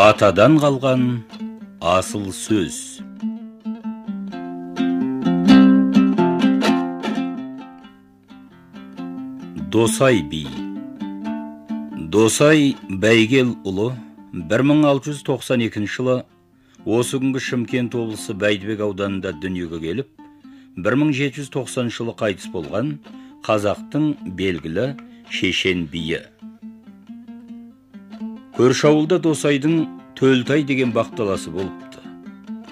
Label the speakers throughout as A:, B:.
A: Атадан қалған асыл сөз. Досай би. Досай Бәйгел ұлы 1692 жылы осы күнгі Шымкент облысы Бәйдібек ауданында дүниеге келіп, 1790 жылы қайтыс болған қазақтың белгілі шешен биі. Көрші ауылда Досайдың Төлтай деген бақталасы болыпты.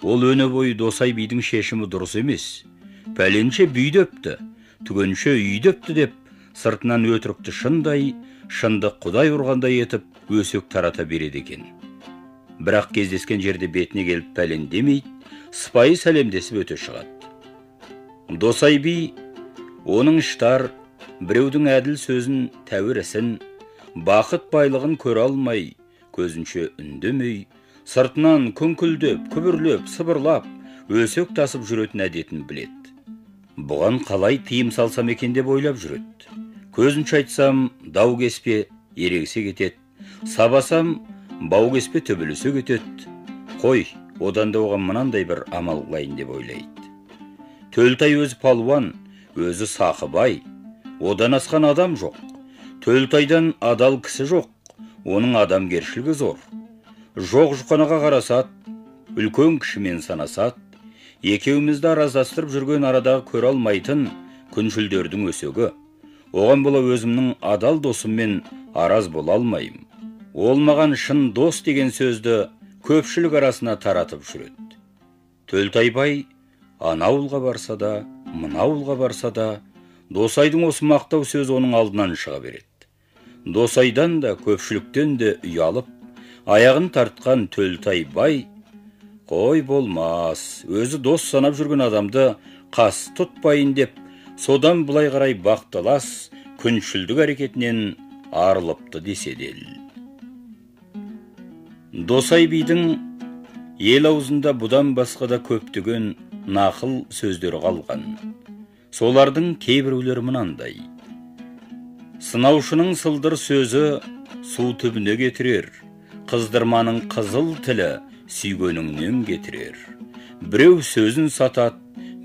A: Ол өне бойы Досай бидің шешімі дұрыс емес. Пәленше бүйдепті, түгенше үйдепті деп, сыртынан өтірікті шындай, шындық құдай ұрғандай етіп, өсек тарата береді екен. Бірақ кездескен жерде бетіне келіп пәлен демейді, сыпайы сәлемдесіп өте шығады. Досай би, оның іштар, біреудің әділ сөзін, тәуір ісін, бақыт байлығын көре алмай, көзінше үндемей, сыртынан күңкілдеп, күбірлеп, сыбырлап, өсек тасып жүретін әдетін біледі. Бұған қалай тыйым салсам екен деп ойлап жүреді. Көзінше айтсам, дау кеспе, ерегісе кетеді. Сабасам, бау кеспе, төбелесе кетеді. Қой, одан да оған мынандай бір амал қылайын деп ойлайды. Төлтай өзі палуан, өзі сақыбай, одан асқан адам жоқ. Төлтайдан адал кісі жоқ, оның адамгершілігі зор. Жоқ жұқанаға қарасат, үлкен кішімен санасат, екеумізді араздастырып жүрген арадағы көре алмайтын күншілдердің өсегі. Оған бола өзімнің адал досыммен араз бола алмайым. Ол маған шын дос деген сөзді көпшілік арасына таратып жүреді. Төлтай бай ана ауылға барса да, мына ауылға барса да, Досайдың осы мақтау сөз оның алдынан шыға береді. Досайдан да, көпшіліктен де ұялып, аяғын тартқан Төлтай бай, қой болмас, өзі дос санап жүрген адамды қас тұтпайын деп, содан бұлай қарай бақталас, күншілдік әрекетінен арылыпты деседел. Досай бидің ел аузында бұдан басқа да көптеген нақыл сөздері қалған. Солардың кейбіреулері мынандай. Сынаушының сылдыр сөзі су түбіне кетірер, қыздырманың қызыл тілі сүйгеніңнен кетірер. Біреу сөзін сатат,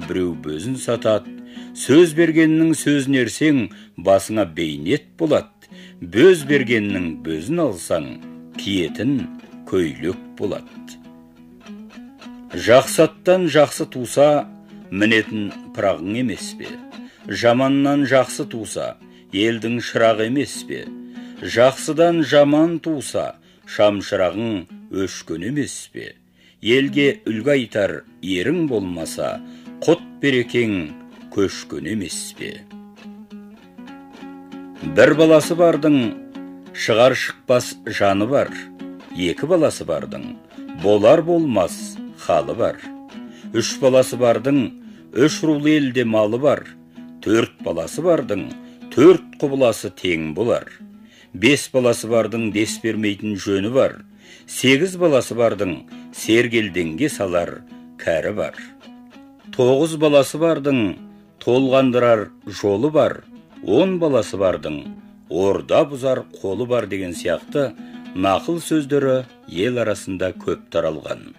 A: біреу бөзін сатат, сөз бергеннің сөзін ерсең, басыңа бейнет болады, бөз бергеннің бөзін алсаң, киетін көйлек болады. Жақсаттан жақсы туса, мінетін пырағың емес пе? Жаманнан жақсы туса, елдің шырағы емес пе? Жақсыдан жаман туса, шам шырағың өшкен емес пе? Елге үлгі айтар ерің болмаса, құт берекең көшкен емес пе? Бір баласы бардың, шығар шықпас жаны бар. Екі баласы бардың, болар болмас халы бар. Үш баласы бардың, үш рулы елде малы бар. Төрт баласы бардың, төрт құбыласы тең болар. Бес баласы бардың, дес бермейтін жөні бар. Сегіз баласы бардың, сергелденге салар кәрі бар. Тоғыз баласы бардың, толғандырар жолы бар. 10 баласы бардың, орда бұзар қолы бар деген сияқты нақыл сөздері ел арасында көп таралған.